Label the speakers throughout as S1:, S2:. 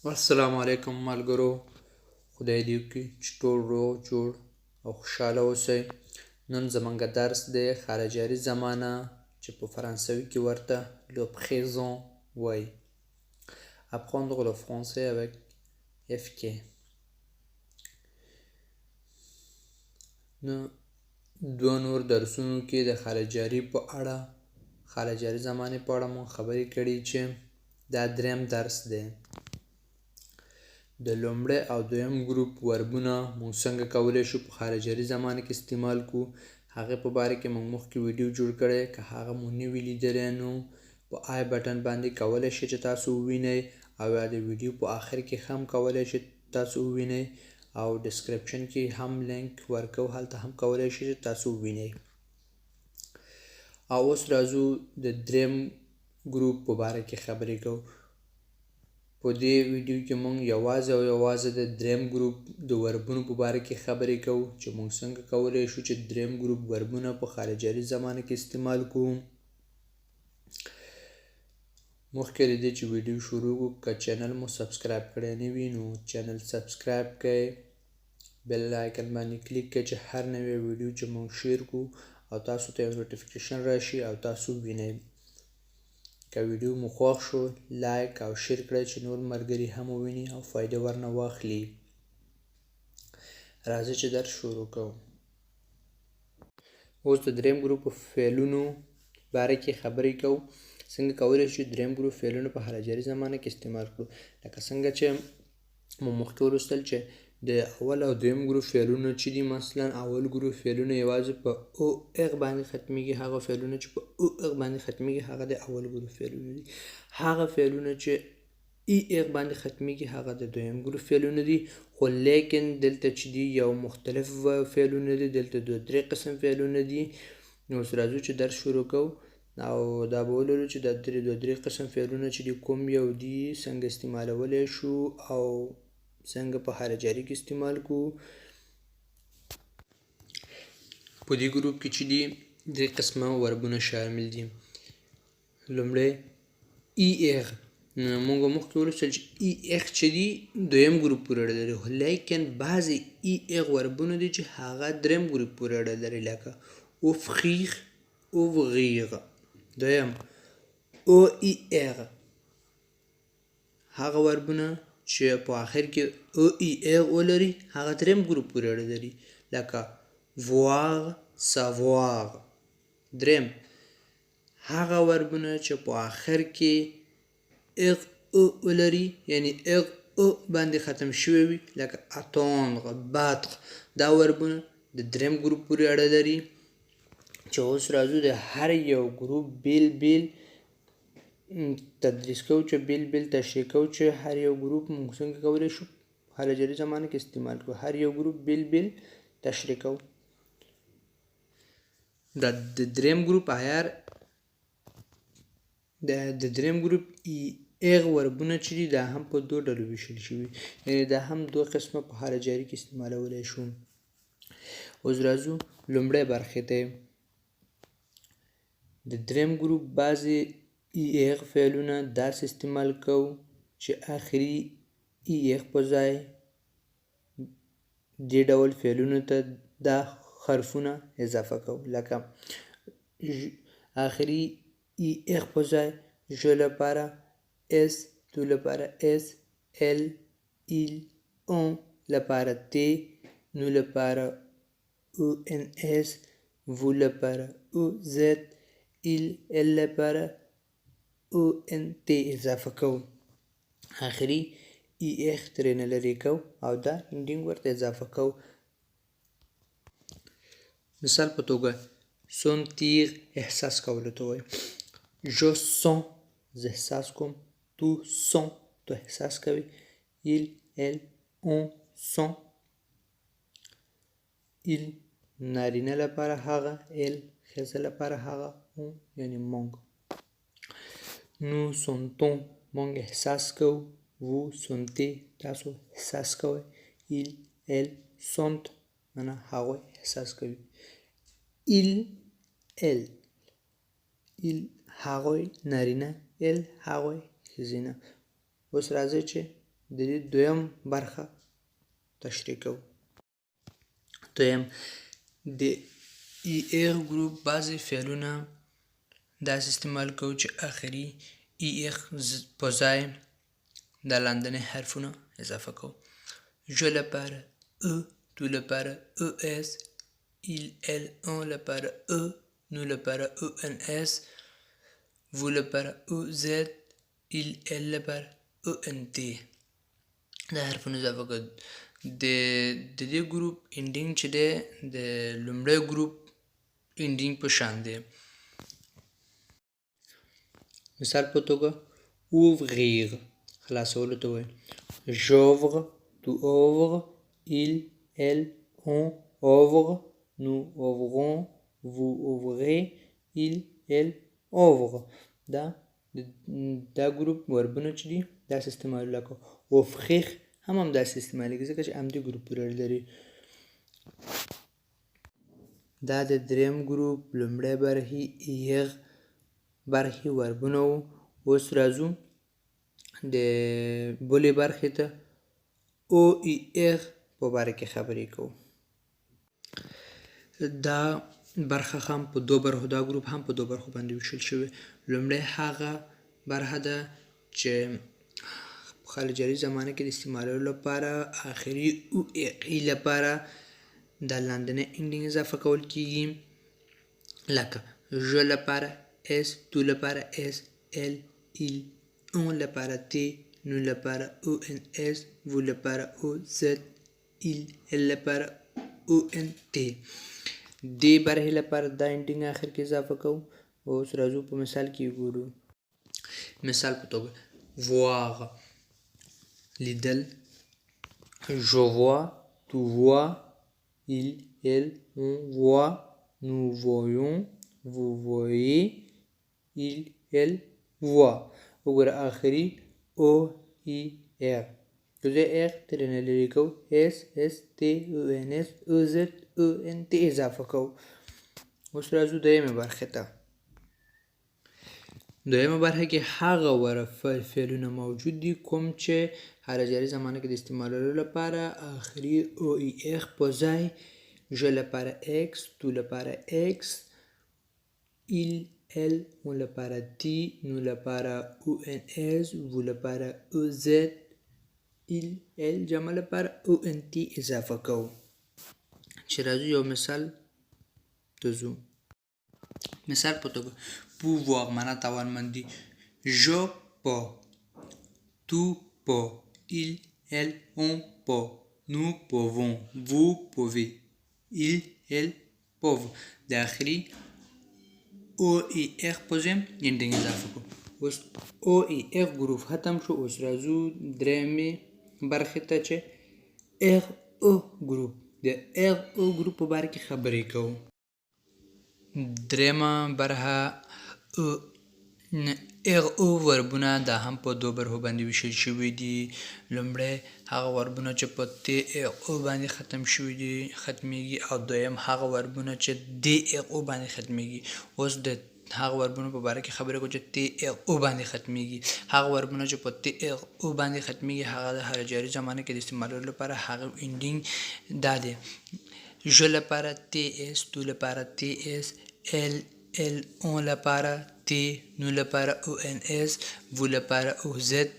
S1: السلام علیکم ملګرو. خدای دې وکړي چې ټول روغ جوړ او خوشحاله اوسئ. نن زمونږ درس دی خارجاري زمانه چې په فرانسوي کې ورته le présent وایي. Apprendre le français avec FK. نو دوه نور درسونو کې د خارجاري په اړه خارجاري زمانې په اړه مونږ خبرې کړي چې دا دریم درس دی. د لومړی او دویم ګروپ وربونه موږ څنګه کولی شو په خارجاري زمانه کې استعمال کړو، هغې په باره کې موږ مخکې ویډیو جوړ کړی. که هغه مو نه وي لیدلی نو په آی بټن باندې کولی شئ چې تاسو ووینئ، او یا د ویډیو په آخر کې هم کولی شئ تاسو ووینئ، او ډسکرپشن کې هم لینک ورکو، هلته هم کولی شئ چې تاسو ووینئ. او اوس راځو د دریم ګروپ په باره کې خبرې کوو. په دې ویډیو کې مونږ یوازې د دریم ګروپ د وربونو په باره کې خبرې کوو چې مونږ څنګه کولی شو چې دریم ګروپ وربونه په خارجاري زمانه کې استعمال کوو. مخکې له دې چې ویډیو شروع کړو، که چینل مو سبسکرایب کړی نه وي نو چینل سبسکرایب کړئ، بیل آیکن باندې کلیک کړئ چې هر نوی ویډیو چې مونږ شیر کړو او تاسو ته یو نوټیفیکیشن راشي او تاسو وینئ. که ویډیو مو خوښ شو لایک او شیر کړئ چې نور ملګري هم وویني او فایده ورنه واخلي. راځئ چې درس شروع کوو. اوس د دریم ګروپ فعلونو باره کې خبرې کوو. څنګه کولی شو دریم ګروپ فعلونو په خارجاري زمانه کې استعمال کړو. لکه څنګه چې مو مخکې ولوستل چې د اول او دویم ګروپ فعلونه چې دي، مثلا اول ګروپ فعلونه یوازې په او اغ باندې ختمیږي. هغه فعلونه چې په او اغ باندې ختمیږي هغه د اول ګروپ فعلونه دي. هغه فعلونه چې ای اغ باندې ختمیږي هغه د دویم ګروپ فعلونه دي. خو لیکن دلته چې دي یو مختلف فعلونه دي، دلته دوه درې قسم فعلونه دي. نو اوس راځو چې درس شروع کوو او دا به ولولو چې دا دوه درې قسم فعلونه چې دي کوم یو دي، څنګه استعمالولی شو او څنګه په خارجاري کې استعمال کوو. په دې ګروپ کې چې دي درې قسمه وربونه شامل دي. لومړی ای اغ. موږ مخکې ولوستل چې ای اغ چې دي دویم ګروپ پورې اړه لري، لیکن بعضې ای اغ وربونه دي چې هغه دریم ګروپ پورې اړه لري، لکه اوفغیغ، اوفغیغ. دویم او ای اغ. هغه وربونه چې په آخر کې او ای اغ ولري هغه دریم ګروپ پورې اړه لري، لکه voir، savoir. دریم هغه وربونه چې په آخر کې اغ او ولري، یعنی اغ او باندې ختم شوی وي، لکه attendre، battre. دا وربونه د دریم ګروپ پورې اړه لري. چې اوس راځو د هر یو ګروپ بیل بیل تدریس کوو، چې بیل بیل تشریح کوو چې هر یو ګروپ موږ څنګه کولی شو خارجاري زمانه کې استعمال کړو. هر یو ګروپ بیل بیل تشریح کوو. د دریم ګروپ عیار د دریم ګروپ ای اغ وربونه چې دي دا هم په دوه ډلو ویشل شوي، یعنې دا هم دوه قسمه په خارجاري کې استعمالولی شو. اوس راځو لومړی برخې ته. د دریم ګروپ بعضې ای اغ فعلونه داسې استعمال کوو چې آخري ای اغ په ځای دې ډول فعلونو ته دا حرفونه اضافه کوو، لکه آخري ای اغ په ځای ژ لپاره اس، تو لپاره اس، ال، ایل، اون لپاره تی، نو لپاره او ان اس، وو لپاره او زد، ال لپاره او ان تی اضافه کوو. آخري ای اغ ترېنه لرې کوو او دا انډینګ ورته اضافه کوو. مثال په توګه سنتیر احساس کولو ته وایي. جو سن زه احساس کوم، تو سن تو احساس کوي، ایل ال اون سن. ایل نارینه لپاره هغه، ال ښځه لپاره هغه، اون یعنی مونږ. نو سنتون مونږ احساس کوو، وو سنتې تاسو احساس کوئ، ایل ال سنت معنا هغوی احساس کوي. ایل ال ایل هغوی نارینه، ال هغوی ښځینه. اوس راځئ چې د دې دویم برخه تشریح کوو. دویم د ای اغ ګروپ بعضې فعلونه داسې استعمال کوو چې آخري ای اغ په ځای د لاندنۍ حرفونه اضافه کوو. جو لپاره ا، تو لپاره ا اس، il elle on لپاره ا، nous لپاره او ان اس، vous لپاره او زد، il elle لپاره او ان تی. دا حرفونه اضافه کوو. د دې ګروپ انډینګ چې دی د لومړی ګروپ انډینګ په شان دی. مثال په توګه ouvrir خلاصولو ته وایي. j'ouvre، tu ouvres، il elle on ouvre، nous ouvrons، vous ouvrez، il elle ouvre. دا ګروپ وربونه چې دي داسې استعمال لکه offrir هم داسې استعمالیږي ځکه چې همدې ګروپ پورې اړه لري. دا د دریم ګروپ لومړی برخې ایغ برخې وربونه وو. اوس راځو د بلې برخې ته او ای اغ په باره کې خبرې کوو. دا برخه هم په دو برخو دا ګروپ هم په دو برخو باندې ویشل شوی. لومړی هغه برخه ده چې خال جاری زمانه کې د استعمالولو لپاره آخري او ای لپاره د لاندنۍ انډینګ اضافه کول کیږي لکه جو لپاره اس، تو لپاره اس، ال il on لپاره تی، نو لپاره او ان اس، وو لپاره او زد، il ال لپاره او ان تی. دې برخې لپاره دا انډینګ آخر کې اضافه کوو. اوس راځو په مثال کې ګورو. مثال په توګه voir لیدل، je vois، tu vois، il elle on voit، nous voyons، vous voyez، il elle voit. وګوره آخري او ای اغ زه اغ ترېنه لرې کوو اس اس تی او ان اس او زد او ان تی اضافه کوو. اوس راځو دویمې برخې ته. دویمه برخه کې هغه فعلونه موجود دي کوم چې حال جاري زمانه کې د استعمالولو لپاره آخري او ای اغ په ځای je لپاره x، تو لپاره x، il elle on لپاره تی، نو لپاره او ان اس، وو لپاره او زد، il elle جمع لپاره او ان تی اضافه کوو. چې راځو یو مثال ته ځو. مثال په توګه pouvoir معنا توانمندي. je peux، tu peux، il elle on peut، nous pouvons، vous pouvez، il elle peuvent. د آخري او ای اغ په ځای انډینګ اضافه کوو. اوس او ای اغ ګروپ ختم شو. اوس راځو درېیمې برخې ته چې اغ او ګروپ. د اغ او ګروپ په باره کې خبرې کوو. درېیمه برخه اغ او وربونه دا هم په دو برخو باندې ویشل شوي دي. لومړی هغه وربونه چې په تی اغ او باندې ختم شوي دي ختمیږي، او دویم هغه وربونه چې دی اغ او باندې ختمیږي. اوس د هغه وربونو په باره کې خبرې کوو چې تی اغ او باندې ختمیږي. هغه وربونه چې په تی اغ او باندې ختمیږي هغه د حال جاري زمانه کې د استعمالولو لپاره هغه انډینګ دا دی. جو لپاره تی اس، تو لپاره تی اس، ال ال اون لپاره تی، نو لپاره او ان اس، وو لپاره او زد،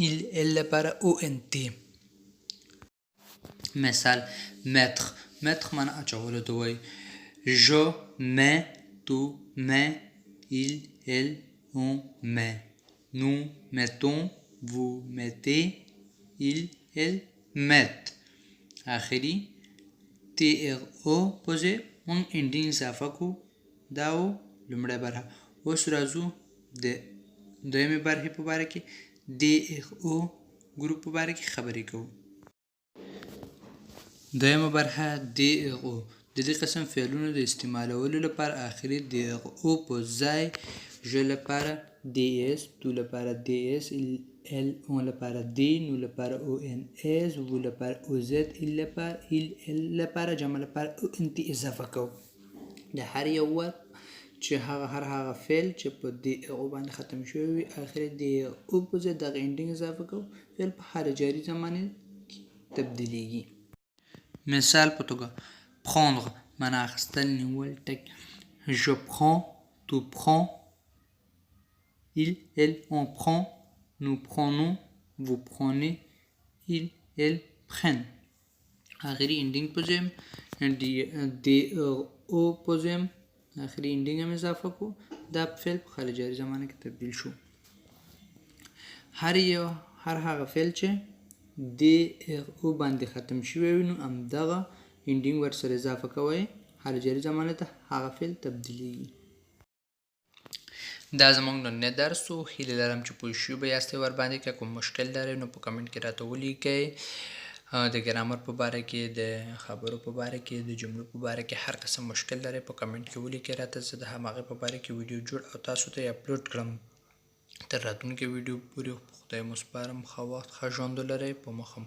S1: il ال لپاره او ان تی. مثال mettre. mettre معنا اچولو ته وایي. je mets، tu mets، il elle on met، nous mettons، vous mettez، il elle met. آخري تی اغ او په ځای مونږ انډینګ اضافه کوو. دا و لومړی برخه. اوس راځو د دویمې برخې په باره کې دی اغ او ګروپ په باره کې خبرې کوو. دویمه برخه دی اغ او. د دې قسم فعلونو د استعمالولو لپاره آخري دی اغ او په ځای je لپاره دی اس، تو لپاره دی اس، ال اون لپاره دی، نو لپاره او ان اس، وو لپاره او زد، ال لپاره جمع لپاره او ان تی اضافه کوو. د هر یو ور چې هر هغه فعل چې په دی او باندې ختم شوی وي اخر دی او په ځای دغه انډینګ اضافه کوو فعل په حال جاری زمانه تبدیلیږي. مثال په توګه prendre معنا اخیستل نیول ټک je prends tu prends il elle on prend nous prenons vous prenez il elle prennent آخری انډینګ په ځای دی او په ځای آخری انډینګ هم اضافه کو دا فعل په حال جاری زمانه کې تبدیل شو. هر هغه فعل چې دی او باندې ختم شوی وي نو همدغه انډینګ ورسره اضافه کوئ حال جاری زمانه ته هغه فعل تبدیلیږي. دا زمونږ نننی درس و. هیله لرم چې پوه شوي به یاستئ ورباندې. که کوم مشکل لرئ نو په کمنټ کې راته ولیکئ. د ګرامر په باره کې، د خبرو په باره کې، د جملو په باره کې هر قسم مشکل لرئ په کمنټ کې ولیکئ راته. زه د هماغې په باره کې ویډیو جوړ او تاسو ته یې اپلوډ کړم. تر راتلونکي ویډیو پورې خدای مو سپارم. ښه وخت، ښه ژوند ولرئ. په مخه